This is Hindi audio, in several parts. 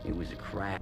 It was a crack.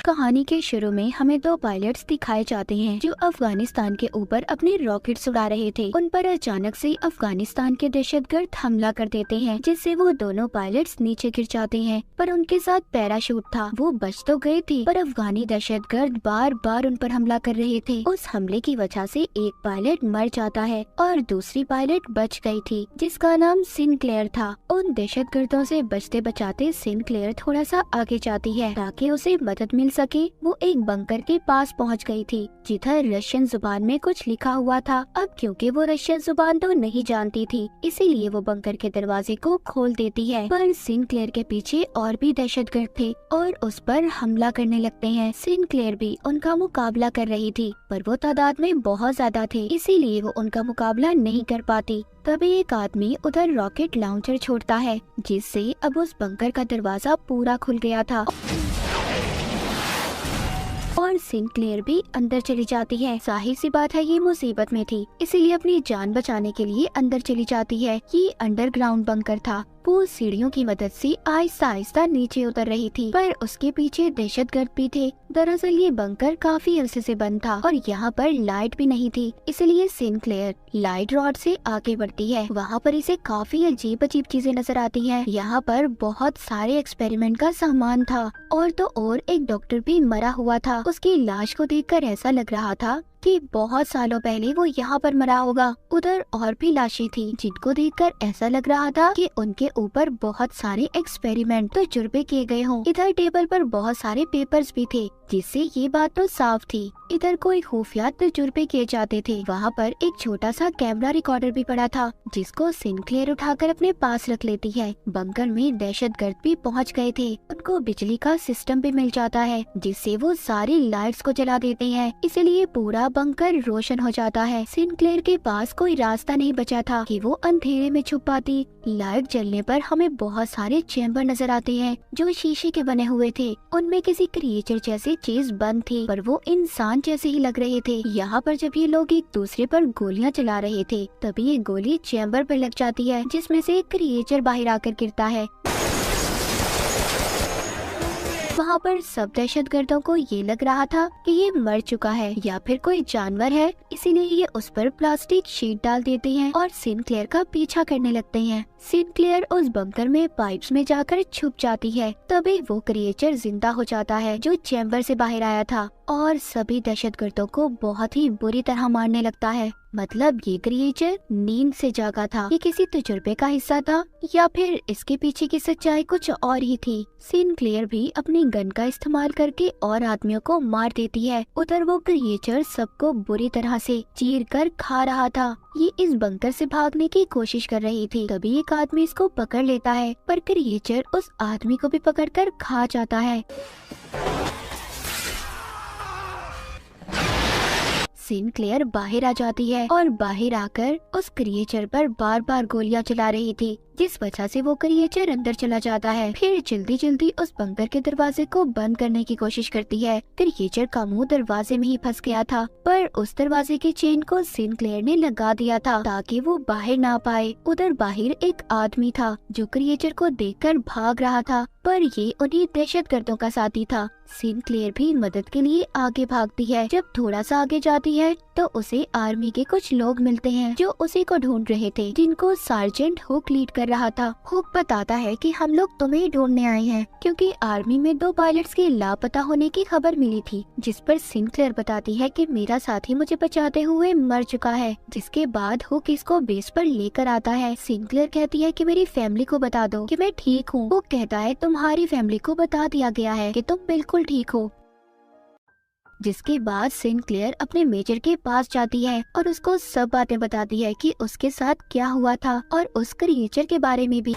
कहानी के शुरू में हमें दो पायलट्स दिखाए जाते हैं जो अफगानिस्तान के ऊपर अपने रॉकेट्स उड़ा रहे थे। उन पर अचानक से अफगानिस्तान के दहशतगर्द हमला कर देते हैं, जिससे वो दोनों पायलट्स नीचे गिर जाते हैं। पर उनके साथ पैराशूट था, वो बच तो गए थे, पर अफगानी दहशतगर्द बार बार उन पर हमला कर रहे थे। उस हमले की वजह से एक पायलट मर जाता है और दूसरी पायलट बच गई थी, जिसका नाम सिनक्लेयर था। उन दहशतगर्दों से बचते बचाते सिनक्लेयर थोड़ा सा आगे जाती है ताकि उसे मदद मिल सके। वो एक बंकर के पास पहुंच गई थी जिधर रशियन जुबान में कुछ लिखा हुआ था। अब क्योंकि वो रशियन जुबान तो नहीं जानती थी, इसीलिए वो बंकर के दरवाजे को खोल देती है। पर सिनक्लेयर के पीछे और भी दहशतगर्द थे और उस पर हमला करने लगते हैं। सिनक्लेयर भी उनका मुकाबला कर रही थी, पर वो तादाद में बहुत ज्यादा थे, इसीलिए वो उनका मुकाबला नहीं कर पाती। तभी एक आदमी उधर रॉकेट लॉन्चर छोड़ता है, जिससे अब उस बंकर का दरवाजा पूरा खुल गया था और सिनक्लेयर भी अंदर चली जाती है। जाहिर सी बात है, ये मुसीबत में थी, इसीलिए अपनी जान बचाने के लिए अंदर चली जाती है। ये अंडरग्राउंड बंकर था। वो सीढ़ियों की मदद से आहिस्ता आहिस्ता नीचे उतर रही थी, पर उसके पीछे दहशतगर्द भी थे। दरअसल ये बंकर काफी अरसे से बंद था और यहाँ पर लाइट भी नहीं थी, इसलिए सिनक्लेयर लाइट रॉड से आगे बढ़ती है। वहाँ पर इसे काफी अजीब अजीब चीजें नजर आती हैं। यहाँ पर बहुत सारे एक्सपेरिमेंट का सामान था और तो और एक डॉक्टर भी मरा हुआ था। उसकी लाश को देखकर ऐसा लग रहा था कि बहुत सालों पहले वो यहाँ पर मरा होगा। उधर और भी लाशें थी जिनको देखकर ऐसा लग रहा था कि उनके ऊपर बहुत सारे एक्सपेरिमेंट तो तजुर्बे किए गए हों। इधर टेबल पर बहुत सारे पेपर्स भी थे, जिससे ये बात तो साफ थी इधर कोई खुफिया तजुर्बे किए जाते थे। वहाँ पर एक छोटा सा कैमरा रिकॉर्डर भी पड़ा था, जिसको सिनक्लेयर उठाकर अपने पास रख लेती है। बंकर में दहशतगर्द भी पहुँच गए थे, उनको बिजली का सिस्टम भी मिल जाता है, जिससे वो सारी लाइट्स को जला देते हैं, इसीलिए पूरा बंकर रोशन हो जाता है। सिनक्लेयर के पास कोई रास्ता नहीं बचा था कि वो अंधेरे में छुप पाती। लाइट जलने पर हमें बहुत सारे चैम्बर नजर आते हैं जो शीशे के बने हुए थे। उनमें किसी क्रिएचर जैसी चीज बंद थी, पर वो इंसान जैसे ही लग रहे थे। यहाँ पर जब ये लोग एक दूसरे पर गोलियां चला रहे थे, तभी ये गोली चैम्बर पर लग जाती है, जिसमें से एक क्रिएचर बाहर आकर गिरता है। वहाँ पर सब दहशतगर्दों को ये लग रहा था कि ये मर चुका है या फिर कोई जानवर है, इसीलिए ये उस पर प्लास्टिक शीट डाल देते हैं और सिनक्लेयर का पीछा करने लगते हैं। सिनक्लेयर उस बंकर में पाइप्स में जाकर छुप जाती है। तभी वो क्रिएचर जिंदा हो जाता है जो चैम्बर से बाहर आया था और सभी दहशतगर्दों को बहुत ही बुरी तरह मारने लगता है। मतलब ये क्रिएचर नींद से जागा था, ये किसी तजुर्बे का हिस्सा था या फिर इसके पीछे की सच्चाई कुछ और ही थी। सिनक्लेयर भी अपनी गन का इस्तेमाल करके और आदमियों को मार देती है। उधर वो क्रिएचर सबको बुरी तरह से चीर कर खा रहा था। ये इस बंकर से भागने की कोशिश कर रही थी, तभी एक आदमी इसको पकड़ लेता है, पर क्रिएचर उस आदमी को भी पकड़कर खा जाता है। सिनक्लेयर बाहर आ जाती है और बाहर आकर उस क्रिएचर पर बार बार गोलियां चला रही थी, जिस वजह से वो क्रिएचर अंदर चला जाता है। फिर जल्दी जल्दी उस बंकर के दरवाजे को बंद करने की कोशिश करती है। क्रिएचर का मुंह दरवाजे में ही फंस गया था, पर उस दरवाजे के चेन को सिनक्लेयर ने लगा दिया था ताकि वो बाहर ना पाए। उधर बाहर एक आदमी था जो क्रिएचर को देखकर भाग रहा था, पर ये उन्हीं दहशतगर्दों का साथी था। सिनक्लेयर भी मदद के लिए आगे भागती है। जब थोड़ा सा आगे जाती है तो उसे आर्मी के कुछ लोग मिलते हैं जो उसी को ढूंढ रहे थे, जिनको सार्जेंट हुक लीड कर रहा था। हुक बताता है कि हम लोग तुम्हें ढूंढने आए हैं क्योंकि आर्मी में 2 पायलट्स के लापता होने की खबर मिली थी, जिस पर सिनक्लेयर बताती है कि मेरा साथी मुझे बचाते हुए मर चुका है। जिसके बाद हुक इसको बेस पर लेकर आता है। सिनक्लेयर कहती है कि मेरी फैमिली को बता दो कि मैं ठीक हूँ। हुक कहता है तुम्हारी फैमिली को बता दिया गया है कि तुम बिल्कुल ठीक हो। जिसके बाद सिनक्लेयर अपने मेजर के पास जाती है और उसको सब बातें बताती है कि उसके साथ क्या हुआ था और उस क्रिएचर के बारे में भी।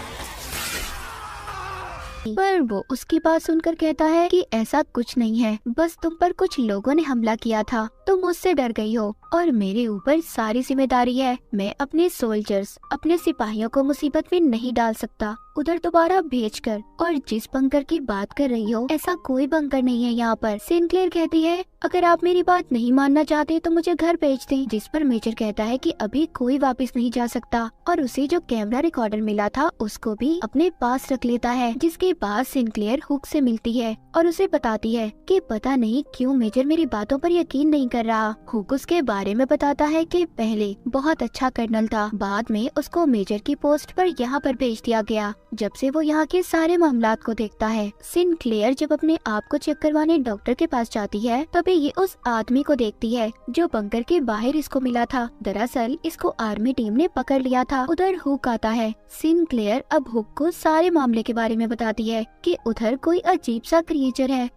पर वो उसकी बात सुनकर कहता है कि ऐसा कुछ नहीं है, बस तुम पर कुछ लोगों ने हमला किया था, तुम मुझसे डर गई हो और मेरे ऊपर सारी जिम्मेदारी है। मैं अपने सोल्जर्स, अपने सिपाहियों को मुसीबत में नहीं डाल सकता उधर दोबारा भेजकर। और जिस बंकर की बात कर रही हो, ऐसा कोई बंकर नहीं है यहाँ पर। सिनक्लेयर कहती है अगर आप मेरी बात नहीं मानना चाहते तो मुझे घर भेज दें। जिस पर मेजर कहता है कि अभी कोई वापस नहीं जा सकता और उसे जो कैमरा रिकॉर्डर मिला था उसको भी अपने पास रख लेता है। जिसके बाद सिनक्लेयर हुक से मिलती है और उसे बताती है कि पता नहीं क्यों मेजर मेरी बातों पर यकीन नहीं कर रहा। हुक उसके बारे में बताता है कि पहले बहुत अच्छा कर्नल था, बाद में उसको मेजर की पोस्ट पर यहाँ पर भेज दिया गया। जब से वो यहाँ के सारे मामलात को देखता है। सिनक्लेयर जब अपने आप को चेक करवाने डॉक्टर के पास जाती है तभी ये उस आदमी को देखती है जो बंकर के बाहर इसको मिला था। दरअसल इसको आर्मी टीम ने पकड़ लिया था। उधर हुक आता है। सिनक्लेयर अब हुक को सारे मामले के बारे में बताती है कि उधर कोई अजीब सा क्रिएचर है।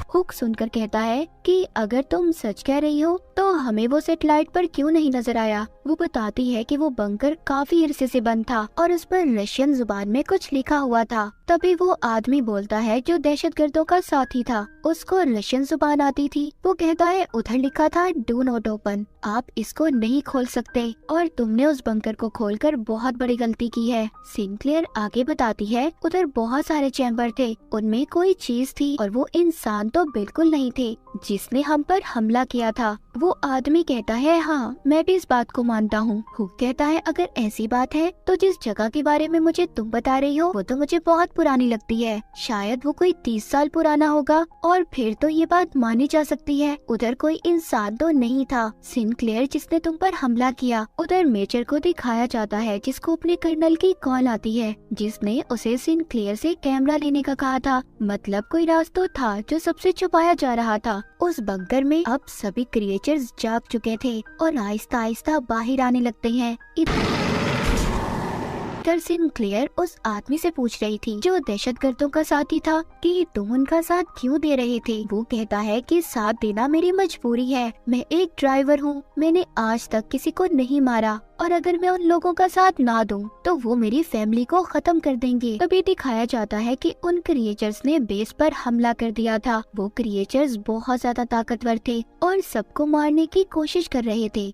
हुक सुनकर कहता है कि अगर तुम सच कह रही हो तो हमें वो सैटेलाइट पर क्यों नहीं नजर आया। वो बताती है कि वो बंकर काफी अरसे से बंद था और उस पर रशियन जुबान में कुछ लिखा हुआ था। तभी वो आदमी बोलता है जो दहशतगर्दों का साथी था, उसको रशियन जुबान आती थी। वो कहता है उधर लिखा था डू नॉट ओपन, आप इसको नहीं खोल सकते और तुमने उस बंकर को खोलकर बहुत बड़ी गलती की है। सिनक्लेयर आगे बताती है उधर बहुत सारे चैम्बर थे, उनमें कोई चीज थी और वो इंसान तो बिल्कुल नहीं थे जिसने हम पर हमला किया था। वो आदमी कहता है हाँ मैं भी इस बात को मानता हूँ। हुक कहता है अगर ऐसी बात है तो जिस जगह के बारे में मुझे तुम बता रही हो वो तो मुझे बहुत पुरानी लगती है, शायद वो कोई 30 साल पुराना होगा और फिर तो ये बात मानी जा सकती है। उधर कोई इंसान तो नहीं था सिनक्लेयर जिसने तुम पर हमला किया। उधर मेजर को दिखाया जाता है जिसको अपने कर्नल की कॉल आती है जिसने उसे सिनक्लेयर से कैमरा लेने का कहा था। मतलब कोई राज तो था जो सबसे छुपाया जा रहा था। उस बंकर में अब सभी क्रिएचर्स जाग चुके थे और आहिस्ता आहिस्ता बाहर आने लगते हैं। सिनक्लेयर उस आदमी से पूछ रही थी जो दहशतगर्दों का साथी था कि तुम उनका साथ क्यों दे रहे थे। वो कहता है कि साथ देना मेरी मजबूरी है, मैं एक ड्राइवर हूँ, मैंने आज तक किसी को नहीं मारा और अगर मैं उन लोगों का साथ ना दूं तो वो मेरी फैमिली को खत्म कर देंगे। तभी दिखाया जाता है कि उन क्रिएचर्स ने बेस पर हमला कर दिया था। वो क्रिएचर्स बहुत ज्यादा ताकतवर थे और सबको मारने की कोशिश कर रहे थे।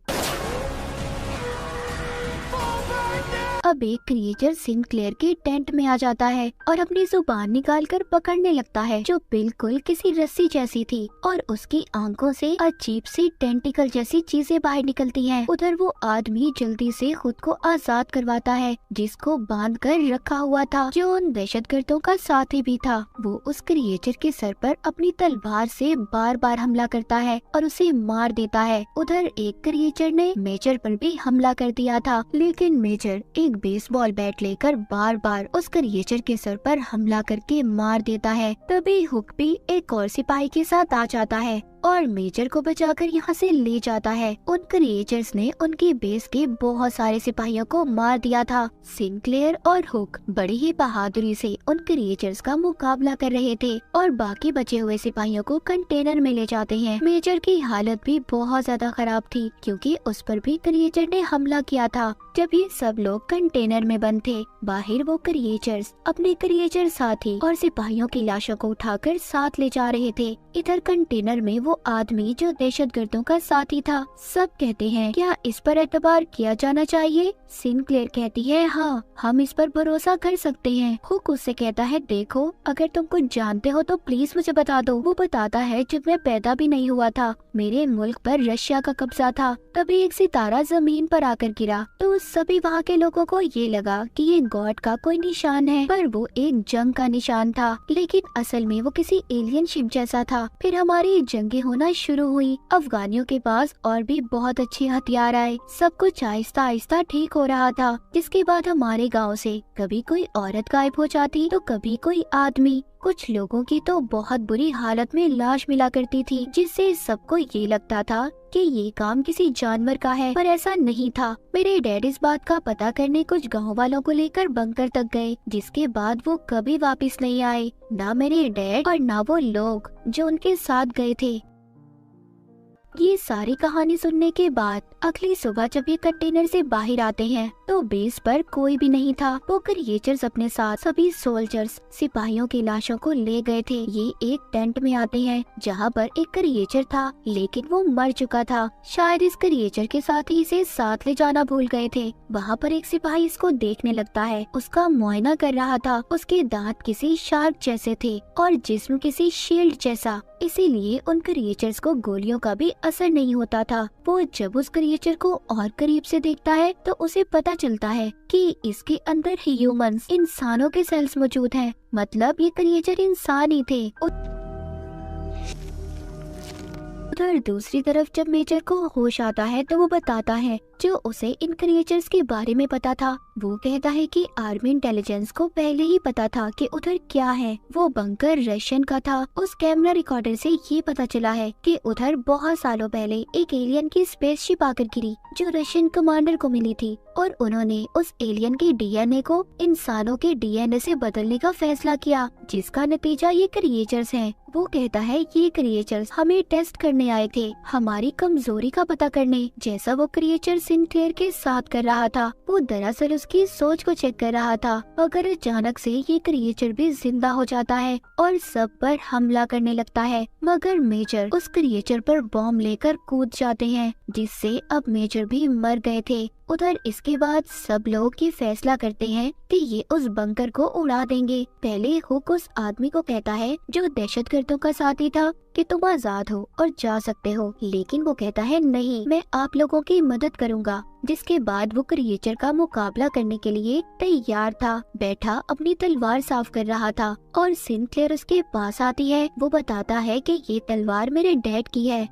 अब एक क्रिएचर सिनक्लेयर के टेंट में आ जाता है और अपनी जुबान निकालकर पकड़ने लगता है जो बिल्कुल किसी रस्सी जैसी थी और उसकी आंखों से अजीब सी टेंटिकल जैसी चीजें बाहर निकलती हैं। उधर वो आदमी जल्दी से खुद को आजाद करवाता है जिसको बांध कर रखा हुआ था जो उन दहशतगर्दों का साथी भी था। वो उस क्रिएचर के सर पर अपनी तलवार से बार बार हमला करता है और उसे मार देता है। उधर एक क्रिएचर ने मेजर पर भी हमला कर दिया था लेकिन मेजर एक बेसबॉल बैट लेकर बार बार उस क्रिएचर के सर पर हमला करके मार देता है। तभी हुक भी एक और सिपाही के साथ आ जाता है और मेजर को बचाकर यहाँ से ले जाता है। उन क्रिएचर्स ने उनकी बेस के बहुत सारे सिपाहियों को मार दिया था। सिनक्लेयर और हुक बड़ी ही बहादुरी से उन क्रिएचर्स का मुकाबला कर रहे थे और बाकी बचे हुए सिपाहियों को कंटेनर में ले जाते हैं। मेजर की हालत भी बहुत ज्यादा खराब थी क्योंकि उस पर भी क्रिएचर ने हमला किया था। जब ये सब लोग कंटेनर में बंद थे, बाहर वो क्रिएचर्स अपने क्रिएचर साथी और सिपाहियों की लाशों को उठाकर साथ ले जा रहे थे। इधर कंटेनर में वो आदमी जो दहशतगर्दों का साथी था। सब कहते हैं क्या इस पर एतबार किया जाना चाहिए। सिनक्लेयर कहती है हाँ हम इस पर भरोसा कर सकते हैं। हुक उससे कहता है देखो अगर तुम कुछ जानते हो तो प्लीज मुझे बता दो। वो बताता है जब मैं पैदा भी नहीं हुआ था मेरे मुल्क पर रशिया का कब्जा था, तभी एक सितारा जमीन पर आकर गिरा तो सभी वहाँ के लोगों को ये लगा कि ये गॉड का कोई निशान है, पर वो एक जंग का निशान था लेकिन असल में वो किसी एलियन शिप जैसा था। फिर हमारी जंगें होना शुरू हुई, अफगानियों के पास और भी बहुत अच्छे हथियार आए, सब कुछ आहिस्ता आहिस्ता ठीक हो रहा था। जिसके बाद हमारे गांव से कभी कोई औरत गायब हो जाती तो कभी कोई आदमी, कुछ लोगों की तो बहुत बुरी हालत में लाश मिला करती थी जिससे सबको ये लगता था कि ये काम किसी जानवर का है, पर ऐसा नहीं था। मेरे डैड इस बात का पता करने कुछ गांव वालों को लेकर बंकर तक गए जिसके बाद वो कभी वापस नहीं आए, ना मेरे डैड और ना वो लोग जो उनके साथ गए थे। ये सारी कहानी सुनने के बाद अगली सुबह जब ये कंटेनर से बाहर आते हैं तो तो बेस पर कोई भी नहीं था। वो क्रिएचर्स अपने साथ सभी सोल्जर्स सिपाहियों की लाशों को ले गए थे। ये एक टेंट में आते हैं जहाँ पर एक क्रिएचर था, लेकिन वो मर चुका था। शायद इस क्रिएचर के साथ ही इसे साथ ले जाना भूल गए थे। वहाँ पर एक सिपाही इसको देखने लगता है, उसका मुआयना कर रहा था। उसके दांत किसी शार्क जैसे थे और जिस्म किसी शील्ड जैसा, इसीलिए उन क्रिएचर्स को गोलियों का भी असर नहीं होता था। वो जब उस क्रिएचर को और करीब से देखता है तो उसे पता चलता है कि इसके अंदर ह्यूमंस इंसानों के सेल्स मौजूद हैं। मतलब ये क्रिएचर इंसान ही थे। उधर दूसरी तरफ जब मेजर को होश आता है तो वो बताता है जो उसे इन क्रिएचर्स के बारे में पता था। वो कहता है कि आर्मी इंटेलिजेंस को पहले ही पता था कि उधर क्या है। वो बंकर रशियन का था। उस कैमरा रिकॉर्डर से ये पता चला है कि उधर बहुत सालों पहले एक एलियन की स्पेसशिप आकर गिरी जो रशियन कमांडर को मिली थी, और उन्होंने उस एलियन के डीएनए को इंसानों के डीएनए से बदलने का फैसला किया, जिसका नतीजा ये क्रिएचर्स हैं। वो कहता है ये क्रिएचर्स हमें टेस्ट करने आए थे, हमारी कमजोरी का पता करने, जैसा वो क्रिएचर सिंक्लेयर के साथ कर रहा था। वो दरअसल उसकी सोच को चेक कर रहा था। अगर अचानक से ये क्रिएचर भी जिंदा हो जाता है और सब पर हमला करने लगता है, मगर मेजर उस क्रिएचर पर बॉम्ब लेकर कूद जाते हैं, जिससे अब मेजर भी मर गए थे। उधर इसके बाद सब लोग ये फैसला करते हैं कि ये उस बंकर को उड़ा देंगे। पहले हुक उस आदमी को कहता है जो दहशतगर्दों का साथी था कि तुम आजाद हो और जा सकते हो, लेकिन वो कहता है नहीं, मैं आप लोगों की मदद करूंगा। जिसके बाद वो क्रिएचर का मुकाबला करने के लिए तैयार था। बैठा अपनी तलवार साफ कर रहा था और सिंक्लेयर उसके पास आती है। वो बताता है कि ये तलवार मेरे डैड की है।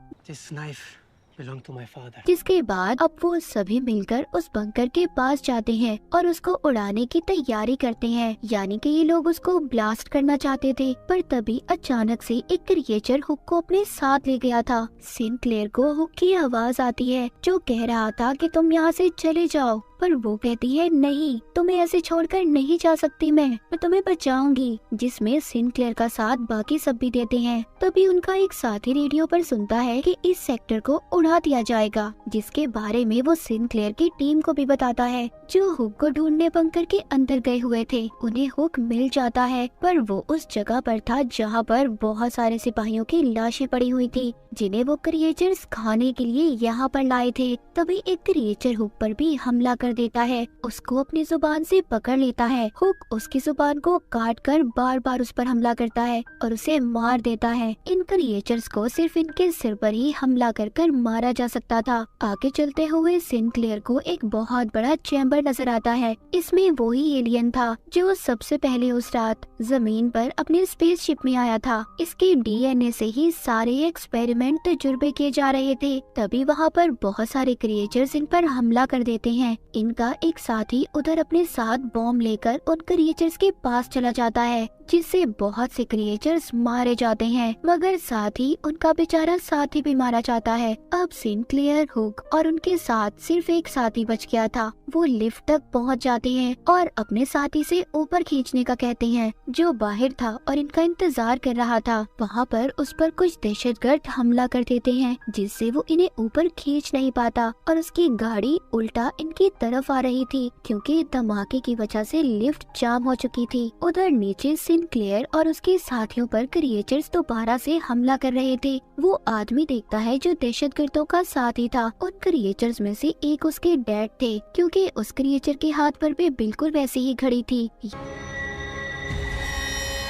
जिसके बाद अब वो सभी मिलकर उस बंकर के पास जाते हैं और उसको उड़ाने की तैयारी करते हैं। यानी कि ये लोग उसको ब्लास्ट करना चाहते थे, पर तभी अचानक से एक क्रिएचर हुक को अपने साथ ले गया था। सिंक्लेयर को हुक की आवाज आती है जो कह रहा था कि तुम यहाँ से चले जाओ, पर वो कहती है नहीं, तुम्हें ऐसे छोड़कर नहीं जा सकती, मैं तुम्हें बचाऊंगी। जिसमें सिंक्लेयर का साथ बाकी सब भी देते हैं। तभी उनका एक साथी रेडियो पर सुनता है कि इस सेक्टर को उड़ा दिया जाएगा, जिसके बारे में वो सिंक्लेयर की टीम को भी बताता है जो हुक को ढूंढने बंकर के अंदर गए हुए थे। उन्हें हुक मिल जाता है, पर वो उस जगह पर था जहाँ पर बहुत सारे सिपाहियों की लाशें पड़ी हुई थी, जिन्हें वो क्रिएचर्स खाने के लिए यहाँ पर लाए थे। तभी एक क्रिएचर हुक पर भी हमला कर देता है, उसको अपनी जुबान से पकड़ लेता है। हुक उसकी जुबान को काट कर बार बार उस पर हमला करता है और उसे मार देता है। इन क्रिएचर्स को सिर्फ इनके सिर पर ही हमला कर मारा जा सकता था। आगे चलते हुए सिंक्लेयर को एक बहुत बड़ा चैम्बर नजर आता है। इसमें वही एलियन था जो सबसे पहले उस रात जमीन पर अपने स्पेसशिप में आया था। इसके डीएनए से ही सारे एक्सपेरिमेंट तजुर्बे किए जा रहे थे। तभी वहाँ पर बहुत सारे क्रिएचर्स इन पर हमला कर देते हैं। इनका एक साथी उधर अपने साथ बॉम्ब लेकर उन क्रिएचर्स के पास चला जाता है, जिससे बहुत से क्रिएचर्स मारे जाते हैं, मगर साथ ही उनका बेचारा साथी भी मारा जाता है। अब सिंक्लेयर, हुक और उनके साथ सिर्फ एक साथी बच गया था। वो लिफ्ट तक पहुंच जाते हैं और अपने साथी से ऊपर खींचने का कहते हैं, जो बाहर था और इनका इंतजार कर रहा था। वहाँ पर उस पर कुछ दहशतगर्द हमला कर देते हैं, जिससे वो इन्हें ऊपर खींच नहीं पाता और उसकी गाड़ी उल्टा इनकी तरफ आ रही थी, क्योंकि धमाके की वजह से लिफ्ट जाम हो चुकी थी। उधर नीचे सिंक्लेयर और उसके साथियों पर क्रिएचर्स दोबारा से हमला कर रहे थे। वो आदमी देखता है जो दहशतगर्दों का साथी था। उन क्रिएचर्स में से एक उसके डैड थे, क्योंकि उस क्रिएचर के हाथ पर भी बिल्कुल वैसी ही घड़ी थी।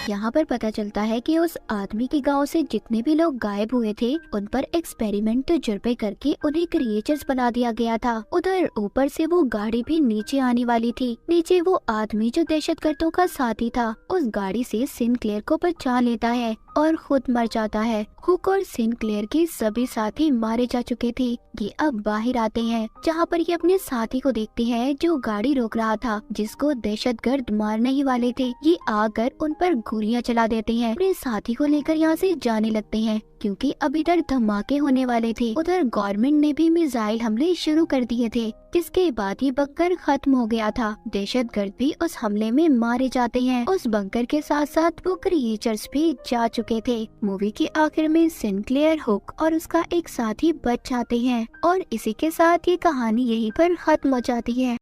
यहाँ पर पता चलता है कि उस आदमी के गांव से जितने भी लोग गायब हुए थे, उन पर एक्सपेरिमेंट तजुर्बे करके उन्हें क्रिएचर्स बना दिया गया था। उधर ऊपर से वो गाड़ी भी नीचे आने वाली थी। नीचे वो आदमी जो दहशतगर्दों का साथी था, उस गाड़ी से सिंक्लेयर को बचा लेता है और खुद मर जाता है। हुक और सिंक्लेयर के सभी साथी मारे जा चुके थे। ये अब बाहर आते हैं, जहाँ पर ये अपने साथी को देखते हैं जो गाड़ी रोक रहा था, जिसको दहशतगर्द मारने ही वाले थे। ये आकर उन पर गोलियां चला देते हैं। अपने साथी को लेकर यहाँ से जाने लगते हैं, क्योंकि अब इधर धमाके होने वाले थे। उधर गवर्नमेंट ने भी मिसाइल हमले शुरू कर दिए थे, जिसके बाद ये बंकर खत्म हो गया था। दहशतगर्द भी उस हमले में मारे जाते हैं। उस बंकर के साथ साथ वो क्रिएचर्स भी जा चुके थे। मूवी के आखिर में सिंक्लेयर, हुक और उसका एक साथी बच जाते हैं और इसी के साथ ये कहानी यहीं पर खत्म हो जाती है।